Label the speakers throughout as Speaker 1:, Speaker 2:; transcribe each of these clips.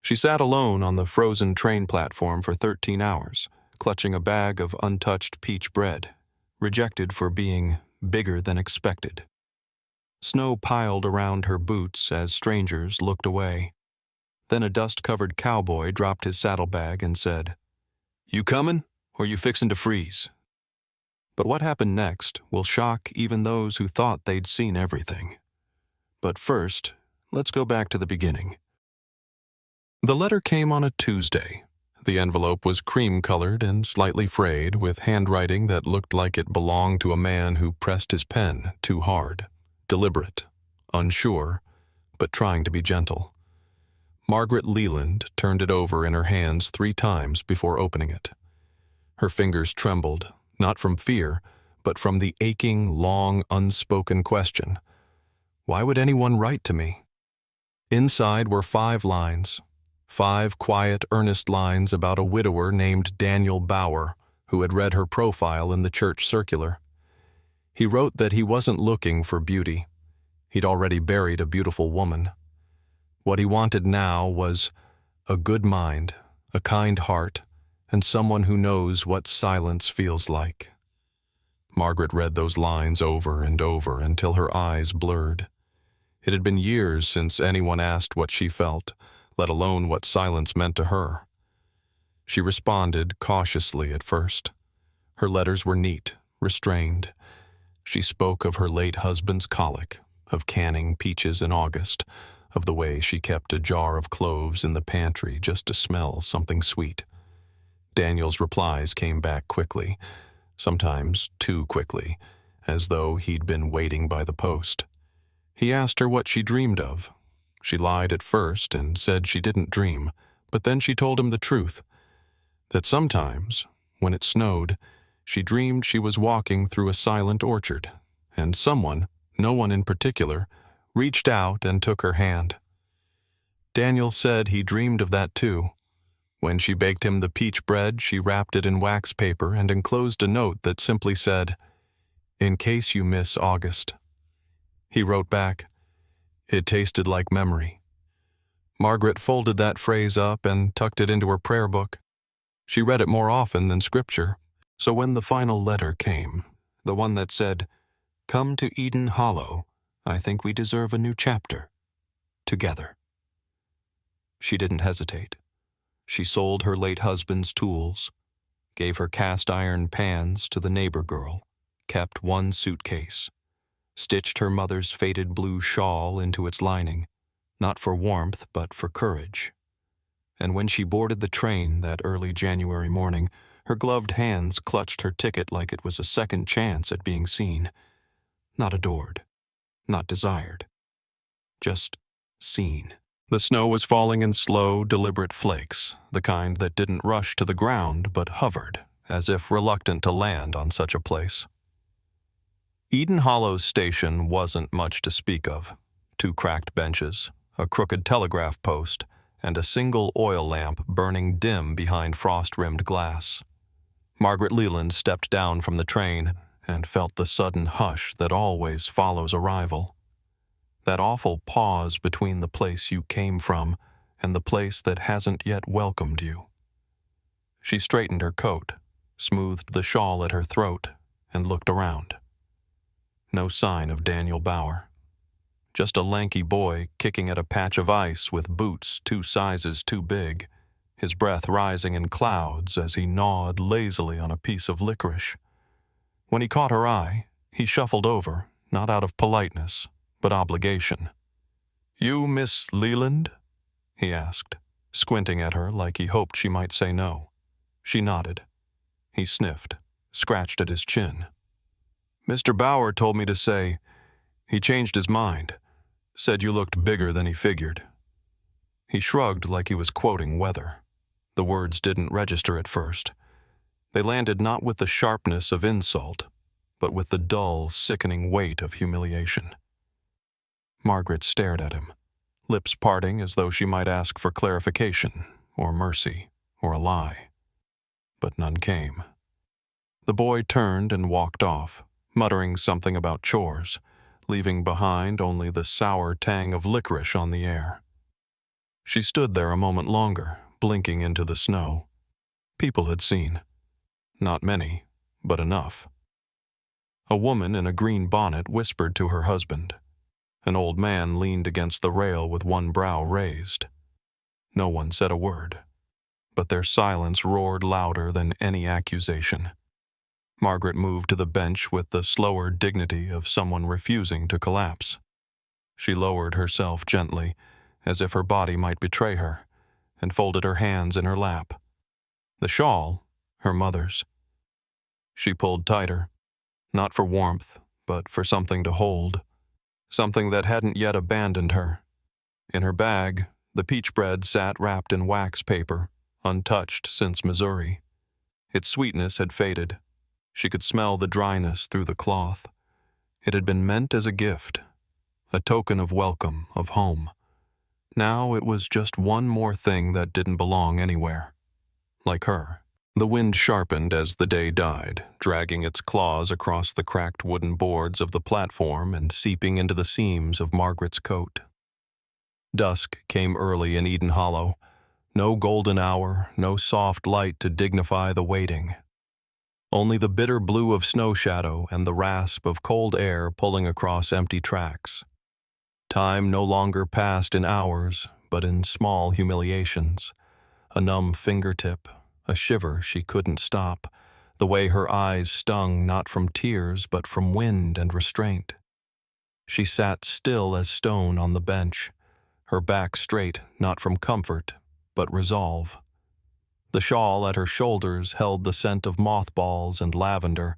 Speaker 1: She sat alone on the frozen train platform for 13 hours, clutching a bag of untouched peach bread, rejected for being bigger than expected. Snow piled around her boots as strangers looked away. Then a dust-covered cowboy dropped his saddlebag and said, "You comin', or you fixin' to freeze?" But what happened next will shock even those who thought they'd seen everything. But first, let's go back to the beginning. The letter came on a Tuesday. The envelope was cream-colored and slightly frayed, with handwriting that looked like it belonged to a man who pressed his pen too hard, deliberate, unsure, but trying to be gentle. Margaret Leland turned it over in her hands 3 times before opening it. Her fingers trembled, not from fear, but from the aching, long, unspoken question. Why would anyone write to me? Inside were 5 lines, 5 quiet, earnest lines about a widower named Daniel Bauer, who had read her profile in the church circular. He wrote that he wasn't looking for beauty. He'd already buried a beautiful woman. What he wanted now was a good mind, a kind heart, and someone who knows what silence feels like. Margaret read those lines over and over until her eyes blurred. It had been years since anyone asked what she felt, let alone what silence meant to her. She responded cautiously at first. Her letters were neat, restrained. She spoke of her late husband's colic, of canning peaches in August, of the way she kept a jar of cloves in the pantry just to smell something sweet. Daniel's replies came back quickly, sometimes too quickly, as though he'd been waiting by the post. He asked her what she dreamed of. She lied at first and said she didn't dream, but then she told him the truth, that sometimes, when it snowed, she dreamed she was walking through a silent orchard, and someone, no one in particular, reached out and took her hand. Daniel said he dreamed of that too. When she baked him the peach bread, she wrapped it in wax paper and enclosed a note that simply said, "In case you miss August." He wrote back, "It tasted like memory." Margaret folded that phrase up and tucked it into her prayer book. She read it more often than scripture, so when the final letter came, the one that said, "Come to Eden Hollow, I think we deserve a new chapter. Together." She didn't hesitate. She sold her late husband's tools, gave her cast-iron pans to the neighbor girl, kept 1 suitcase, stitched her mother's faded blue shawl into its lining, not for warmth but for courage. And when she boarded the train that early January morning, her gloved hands clutched her ticket like it was a second chance at being seen. Not adored, not desired, just seen. The snow was falling in slow, deliberate flakes, the kind that didn't rush to the ground but hovered, as if reluctant to land on such a place. Eden Hollow's station wasn't much to speak of. 2 cracked benches, a crooked telegraph post, and a single oil lamp burning dim behind frost-rimmed glass. Margaret Leland stepped down from the train and felt the sudden hush that always follows arrival. That awful pause between the place you came from and the place that hasn't yet welcomed you. She straightened her coat, smoothed the shawl at her throat, and looked around. No sign of Daniel Bauer. Just a lanky boy kicking at a patch of ice with boots 2 sizes too big, his breath rising in clouds as he gnawed lazily on a piece of licorice. When he caught her eye, he shuffled over, not out of politeness, but obligation. "You Miss Leland?" he asked, squinting at her like he hoped she might say no. She nodded. He sniffed, scratched at his chin. "Mr. Bauer told me to say, he changed his mind, said you looked bigger than he figured." He shrugged like he was quoting weather. The words didn't register at first. They landed not with the sharpness of insult, but with the dull, sickening weight of humiliation. Margaret stared at him, lips parting as though she might ask for clarification, or mercy, or a lie. But none came. The boy turned and walked off, muttering something about chores, leaving behind only the sour tang of licorice on the air. She stood there a moment longer, blinking into the snow. People had seen. Not many, but enough. A woman in a green bonnet whispered to her husband. An old man leaned against the rail with one brow raised. No one said a word, but their silence roared louder than any accusation. Margaret moved to the bench with the slower dignity of someone refusing to collapse. She lowered herself gently, as if her body might betray her, and folded her hands in her lap. The shawl, her mother's. She pulled tighter, not for warmth, but for something to hold, something that hadn't yet abandoned her. In her bag, the peach bread sat wrapped in wax paper, untouched since Missouri. Its sweetness had faded. She could smell the dryness through the cloth. It had been meant as a gift, a token of welcome, of home. Now it was just one more thing that didn't belong anywhere. Like her. The wind sharpened as the day died, dragging its claws across the cracked wooden boards of the platform and seeping into the seams of Margaret's coat. Dusk came early in Eden Hollow. No golden hour, no soft light to dignify the waiting. Only the bitter blue of snow shadow and the rasp of cold air pulling across empty tracks. Time no longer passed in hours, but in small humiliations. A numb fingertip, a shiver she couldn't stop, the way her eyes stung not from tears but from wind and restraint. She sat still as stone on the bench, her back straight not from comfort but resolve. The shawl at her shoulders held the scent of mothballs and lavender,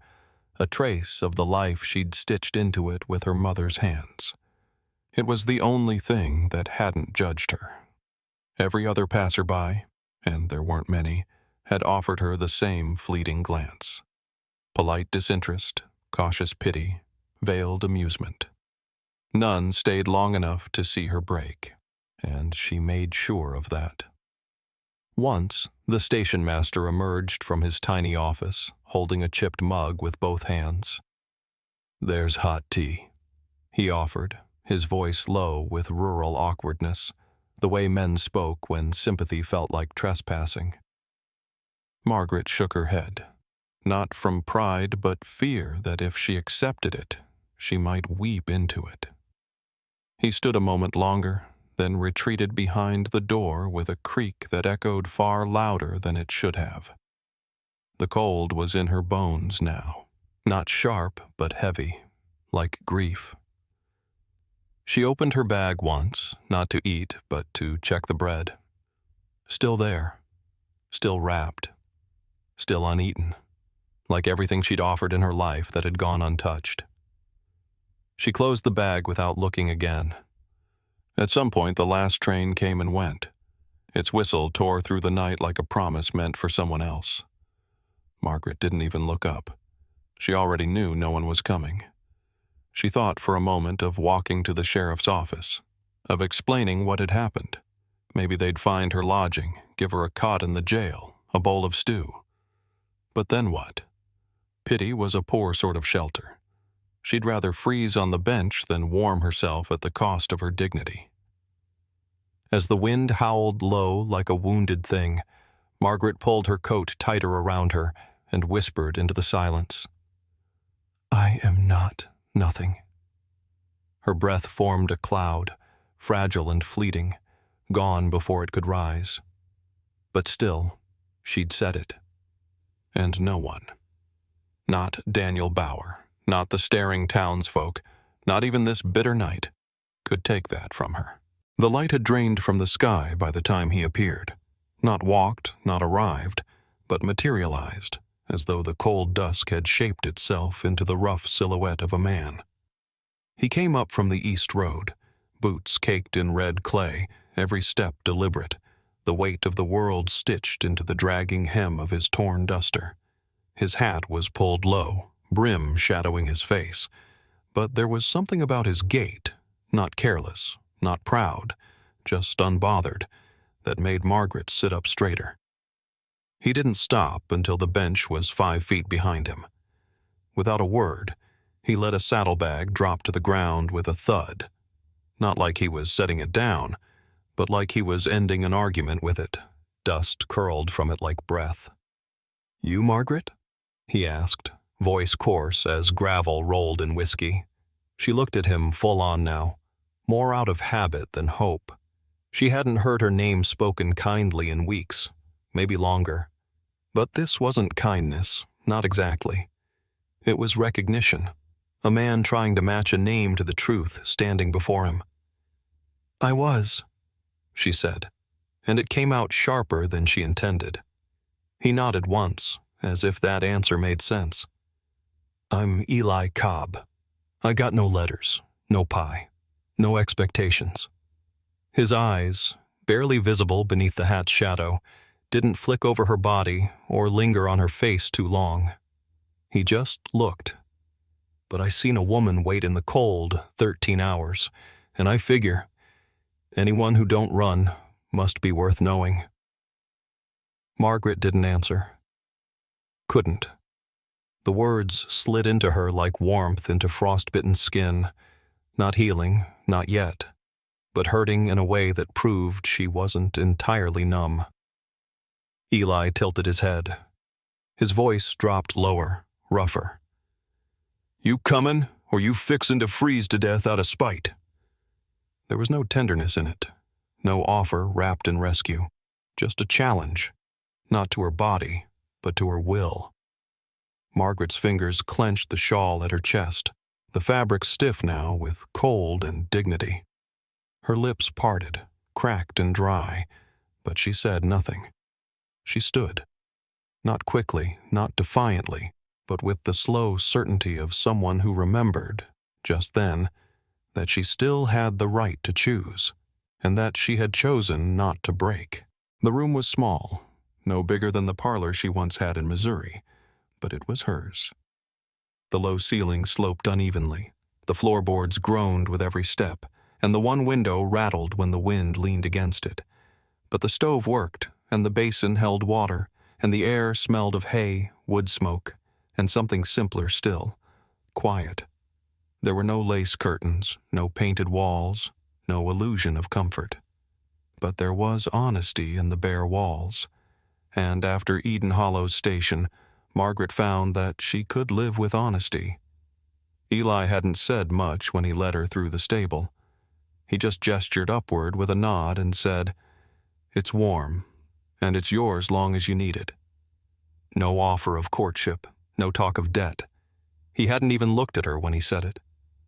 Speaker 1: a trace of the life she'd stitched into it with her mother's hands. It was the only thing that hadn't judged her. Every other passerby, and there weren't many, had offered her the same fleeting glance. Polite disinterest, cautious pity, veiled amusement. None stayed long enough to see her break, and she made sure of that. Once, the station master emerged from his tiny office, holding a chipped mug with both hands. "There's hot tea," he offered, his voice low with rural awkwardness, the way men spoke when sympathy felt like trespassing. Margaret shook her head, not from pride but fear that if she accepted it, she might weep into it. He stood a moment longer, then retreated behind the door with a creak that echoed far louder than it should have. The cold was in her bones now, not sharp but heavy, like grief. She opened her bag once, not to eat but to check the bread. Still there, still wrapped, still uneaten, like everything she'd offered in her life that had gone untouched. She closed the bag without looking again. At some point, the last train came and went. Its whistle tore through the night like a promise meant for someone else. Margaret didn't even look up. She already knew no one was coming. She thought for a moment of walking to the sheriff's office, of explaining what had happened. Maybe they'd find her lodging, give her a cot in the jail, a bowl of stew. But then what? Pity was a poor sort of shelter. She'd rather freeze on the bench than warm herself at the cost of her dignity. As the wind howled low like a wounded thing, Margaret pulled her coat tighter around her and whispered into the silence. "I am not nothing." Her breath formed a cloud, fragile and fleeting, gone before it could rise. But still, she'd said it. And no one. Not Daniel Bauer. Not the staring townsfolk, not even this bitter night, could take that from her. The light had drained from the sky by the time he appeared. Not walked, not arrived, but materialized, as though the cold dusk had shaped itself into the rough silhouette of a man. He came up from the east road, boots caked in red clay, every step deliberate, the weight of the world stitched into the dragging hem of his torn duster. His hat was pulled low, brim shadowing his face, but there was something about his gait, not careless, not proud, just unbothered, that made Margaret sit up straighter. He didn't stop until the bench was 5 feet behind him. Without a word, he let a saddlebag drop to the ground with a thud. Not like he was setting it down, but like he was ending an argument with it. Dust curled from it like breath. "You, Margaret?" he asked, voice coarse as gravel rolled in whiskey. She looked at him full on now, more out of habit than hope. She hadn't heard her name spoken kindly in weeks, maybe longer. But this wasn't kindness, not exactly. It was recognition, a man trying to match a name to the truth standing before him. "I was," she said, and it came out sharper than she intended. He nodded once, as if that answer made sense. "I'm Eli Cobb. I got no letters, no pie, no expectations." His eyes, barely visible beneath the hat's shadow, didn't flick over her body or linger on her face too long. He just looked. "But I seen a woman wait in the cold 13 hours, and I figure anyone who don't run must be worth knowing." Margaret didn't answer. Couldn't. The words slid into her like warmth into frostbitten skin, not healing, not yet, but hurting in a way that proved she wasn't entirely numb. Eli tilted his head. His voice dropped lower, rougher. "You comin', or you fixin' to freeze to death out of spite?" There was no tenderness in it, no offer wrapped in rescue, just a challenge, not to her body, but to her will. Margaret's fingers clenched the shawl at her chest, the fabric stiff now with cold and dignity. Her lips parted, cracked and dry, but she said nothing. She stood. Not quickly, not defiantly, but with the slow certainty of someone who remembered, just then, that she still had the right to choose, and that she had chosen not to break. The room was small, no bigger than the parlor she once had in Missouri, but it was hers. The low ceiling sloped unevenly, the floorboards groaned with every step, and the one window rattled when the wind leaned against it. But the stove worked, and the basin held water, and the air smelled of hay, wood smoke, and something simpler still, quiet. There were no lace curtains, no painted walls, no illusion of comfort. But there was honesty in the bare walls, and after Eden Hollow's station, Margaret found that she could live with honesty. Eli hadn't said much when he led her through the stable. He just gestured upward with a nod and said, "It's warm, and it's yours long as you need it." No offer of courtship, no talk of debt. He hadn't even looked at her when he said it,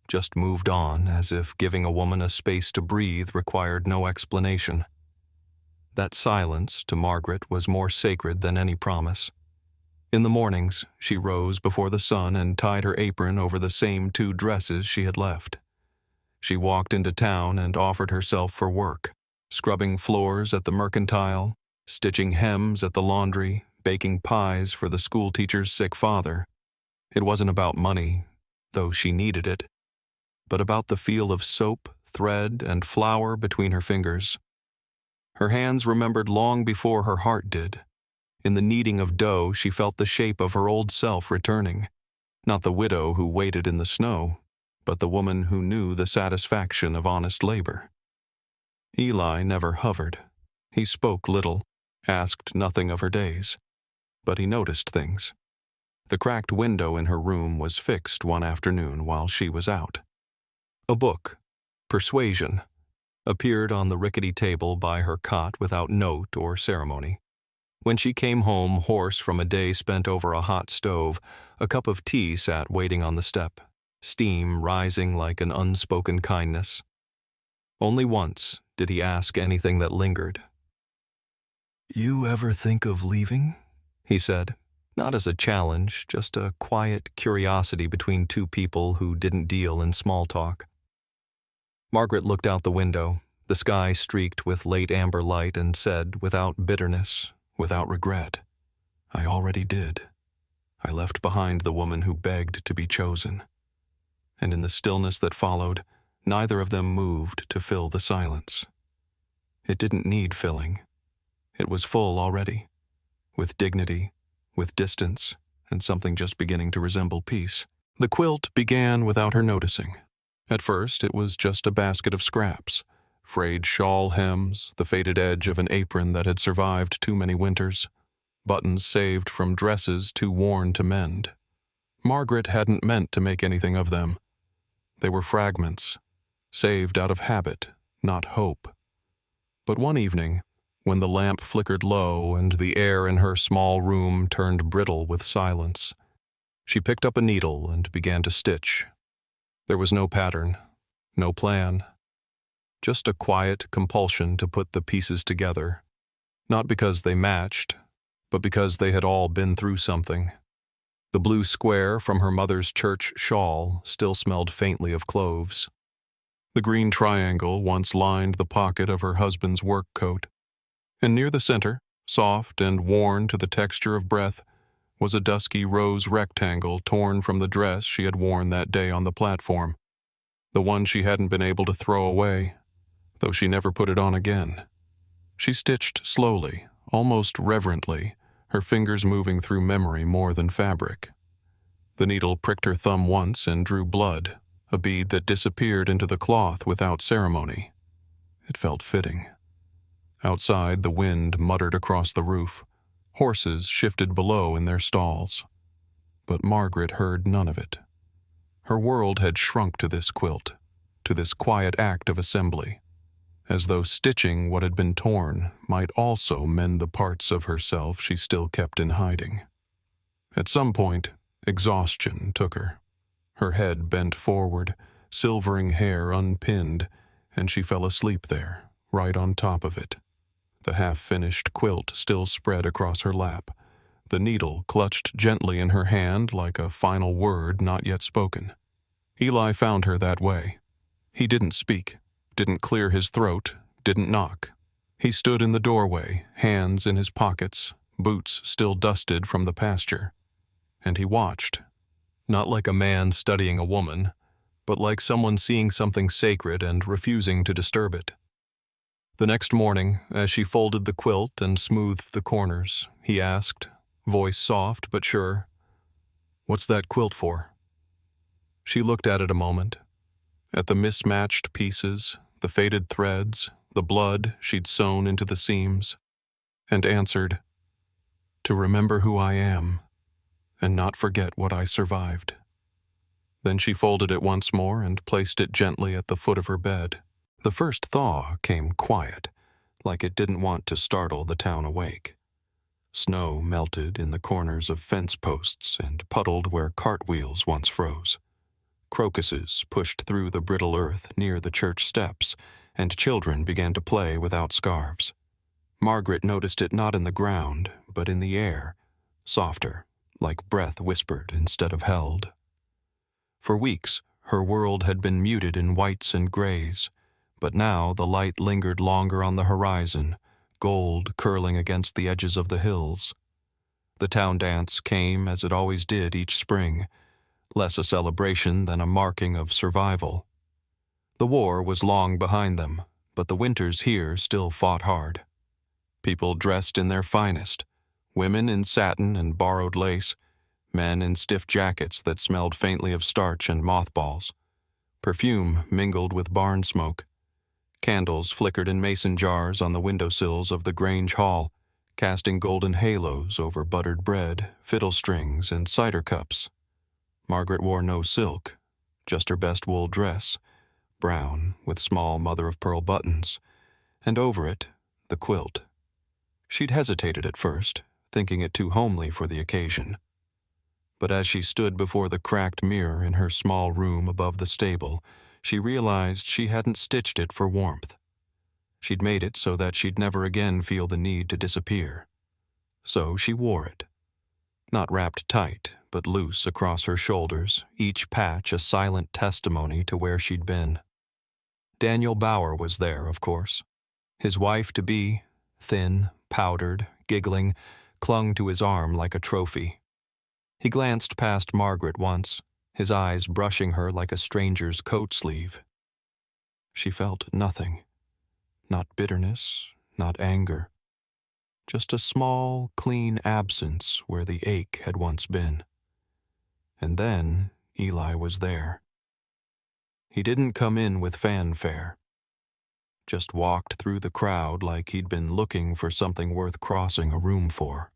Speaker 1: just moved on as if giving a woman a space to breathe required no explanation. That silence, to Margaret, was more sacred than any promise. In the mornings, she rose before the sun and tied her apron over the same 2 dresses she had left. She walked into town and offered herself for work, scrubbing floors at the mercantile, stitching hems at the laundry, baking pies for the schoolteacher's sick father. It wasn't about money, though she needed it, but about the feel of soap, thread, and flour between her fingers. Her hands remembered long before her heart did. In the kneading of dough, she felt the shape of her old self returning, not the widow who waited in the snow, but the woman who knew the satisfaction of honest labor. Eli never hovered. He spoke little, asked nothing of her days, but he noticed things. The cracked window in her room was fixed one afternoon while she was out. A book, Persuasion, appeared on the rickety table by her cot without note or ceremony. When she came home hoarse from a day spent over a hot stove, a cup of tea sat waiting on the step, steam rising like an unspoken kindness. Only once did he ask anything that lingered. "You ever think of leaving?" he said, not as a challenge, just a quiet curiosity between 2 people who didn't deal in small talk. Margaret looked out the window, the sky streaked with late amber light, and said, without bitterness, without regret, "I already did. I left behind the woman who begged to be chosen." And in the stillness that followed, neither of them moved to fill the silence. It didn't need filling. It was full already, with dignity, with distance, and something just beginning to resemble peace. The quilt began without her noticing. At first, it was just a basket of scraps, frayed shawl hems, the faded edge of an apron that had survived too many winters, buttons saved from dresses too worn to mend. Margaret hadn't meant to make anything of them. They were fragments, saved out of habit, not hope. But one evening, when the lamp flickered low and the air in her small room turned brittle with silence, she picked up a needle and began to stitch. There was no pattern, no plan, just a quiet compulsion to put the pieces together, not because they matched, but because they had all been through something. The blue square from her mother's church shawl still smelled faintly of cloves. The green triangle once lined the pocket of her husband's work coat, and near the center, soft and worn to the texture of breath, was a dusky rose rectangle torn from the dress she had worn that day on the platform, the one she hadn't been able to throw away, though she never put it on again. She stitched slowly, almost reverently, her fingers moving through memory more than fabric. The needle pricked her thumb once and drew blood, a bead that disappeared into the cloth without ceremony. It felt fitting. Outside, the wind muttered across the roof. Horses shifted below in their stalls. But Margaret heard none of it. Her world had shrunk to this quilt, to this quiet act of assembly, as though stitching what had been torn might also mend the parts of herself she still kept in hiding. At some point, exhaustion took her. Her head bent forward, silvering hair unpinned, and she fell asleep there, right on top of it. The half-finished quilt still spread across her lap, the needle clutched gently in her hand like a final word not yet spoken. Eli found her that way. He didn't speak, didn't clear his throat, didn't knock. He stood in the doorway, hands in his pockets, boots still dusted from the pasture. And he watched, not like a man studying a woman, but like someone seeing something sacred and refusing to disturb it. The next morning, as she folded the quilt and smoothed the corners, he asked, voice soft but sure, "What's that quilt for?" She looked at it a moment, at the mismatched pieces, the faded threads, the blood she'd sewn into the seams, and answered, "To remember who I am, and not forget what I survived." Then she folded it once more and placed it gently at the foot of her bed. The first thaw came quiet, like it didn't want to startle the town awake. Snow melted in the corners of fence posts and puddled where cartwheels once froze. Crocuses pushed through the brittle earth near the church steps, and children began to play without scarves. Margaret noticed it not in the ground, but in the air, softer, like breath whispered instead of held. For weeks, her world had been muted in whites and grays, but now the light lingered longer on the horizon, gold curling against the edges of the hills. The town dance came as it always did each spring, less a celebration than a marking of survival. The war was long behind them, but the winters here still fought hard. People dressed in their finest, women in satin and borrowed lace, men in stiff jackets that smelled faintly of starch and mothballs. Perfume mingled with barn smoke. Candles flickered in mason jars on the windowsills of the Grange Hall, casting golden halos over buttered bread, fiddle strings, and cider cups. Margaret wore no silk, just her best wool dress, brown with small mother-of-pearl buttons, and over it, the quilt. She'd hesitated at first, thinking it too homely for the occasion. But as she stood before the cracked mirror in her small room above the stable, she realized she hadn't stitched it for warmth. She'd made it so that she'd never again feel the need to disappear. So she wore it. Not wrapped tight, but loose across her shoulders, each patch a silent testimony to where she'd been. Daniel Bauer was there, of course. His wife-to-be, thin, powdered, giggling, clung to his arm like a trophy. He glanced past Margaret once, his eyes brushing her like a stranger's coat sleeve. She felt nothing. Not bitterness, not anger. Just a small, clean absence where the ache had once been. And then Eli was there. He didn't come in with fanfare. just walked through the crowd like he'd been looking for something worth crossing a room for.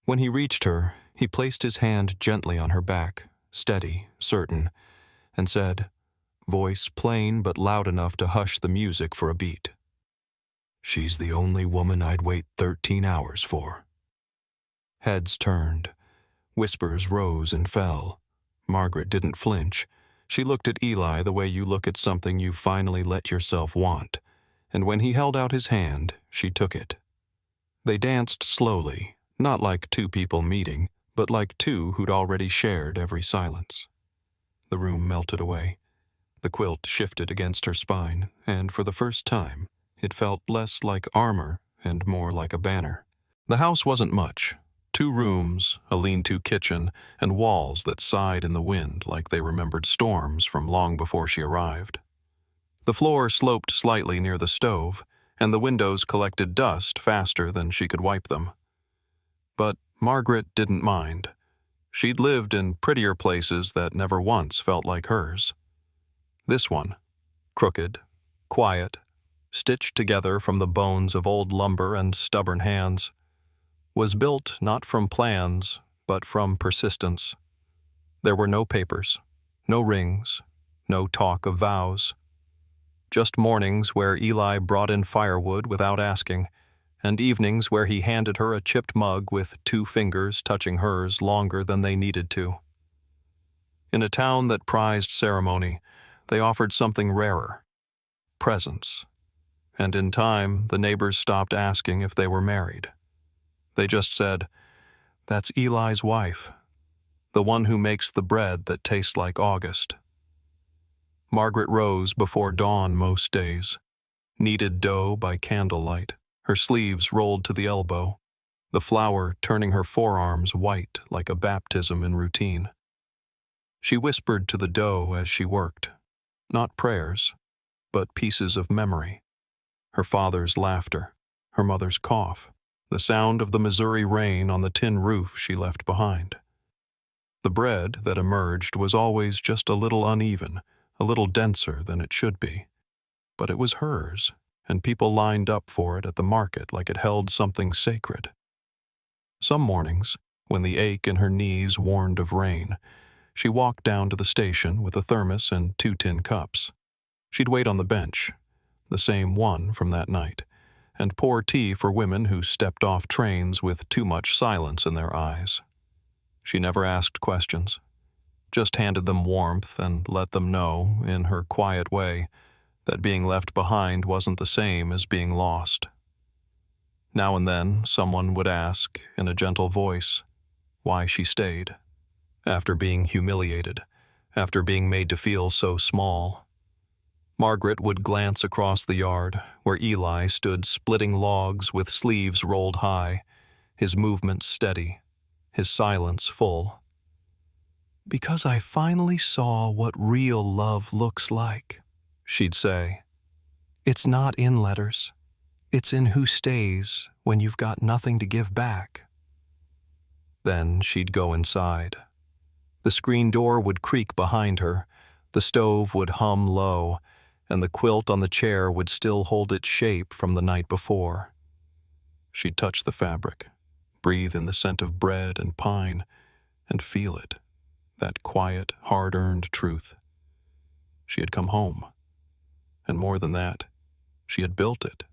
Speaker 1: When he reached her, he placed his hand gently on her back, steady, certain, and said, voice plain but loud enough to hush the music for a beat, "She's the only woman I'd wait 13 hours for." Heads turned. Whispers rose and fell. Margaret didn't flinch. She looked at Eli the way you look at something you finally let yourself want, and when he held out his hand, she took it. They danced slowly, not like two people meeting, but like two who'd already shared every silence. The room melted away. The quilt shifted against her spine, and for the first time, it felt less like armor and more like a banner. The house wasn't much. 2 rooms, a lean-to kitchen, and walls that sighed in the wind like they remembered storms from long before she arrived. The floor sloped slightly near the stove, and the windows collected dust faster than she could wipe them. But Margaret didn't mind. She'd lived in prettier places that never once felt like hers. This one, crooked, quiet, stitched together from the bones of old lumber and stubborn hands, was built not from plans, but from persistence. There were no papers, no rings, no talk of vows. Just mornings where Eli brought in firewood without asking, and evenings where he handed her a chipped mug with 2 fingers touching hers longer than they needed to. In a town that prized ceremony, they offered something rarer, presence, and in time the neighbors stopped asking if they were married. They just said, "That's Eli's wife, the one who makes the bread that tastes like August." Margaret rose before dawn most days, kneaded dough by candlelight, her sleeves rolled to the elbow, the flour turning her forearms white like a baptism in routine. She whispered to the dough as she worked, not prayers, but pieces of memory, her father's laughter, her mother's cough, the sound of the Missouri rain on the tin roof she left behind. The bread that emerged was always just a little uneven, a little denser than it should be. But it was hers, and people lined up for it at the market like it held something sacred. Some mornings, when the ache in her knees warned of rain, she walked down to the station with a thermos and 2 tin cups. She'd wait on the bench, the same one from that night, and pour tea for women who stepped off trains with too much silence in their eyes. She never asked questions, just handed them warmth and let them know, in her quiet way, that being left behind wasn't the same as being lost. Now and then, someone would ask, in a gentle voice, why she stayed. After being humiliated, after being made to feel so small. Margaret would glance across the yard, where Eli stood splitting logs with sleeves rolled high, his movements steady, his silence full. "Because I finally saw what real love looks like," she'd say. "It's not in letters. It's in who stays when you've got nothing to give back." Then she'd go inside. The screen door would creak behind her, the stove would hum low, and the quilt on the chair would still hold its shape from the night before. She'd touch the fabric, breathe in the scent of bread and pine, and feel it, that quiet, hard-earned truth. She had come home. And more than that, she had built it.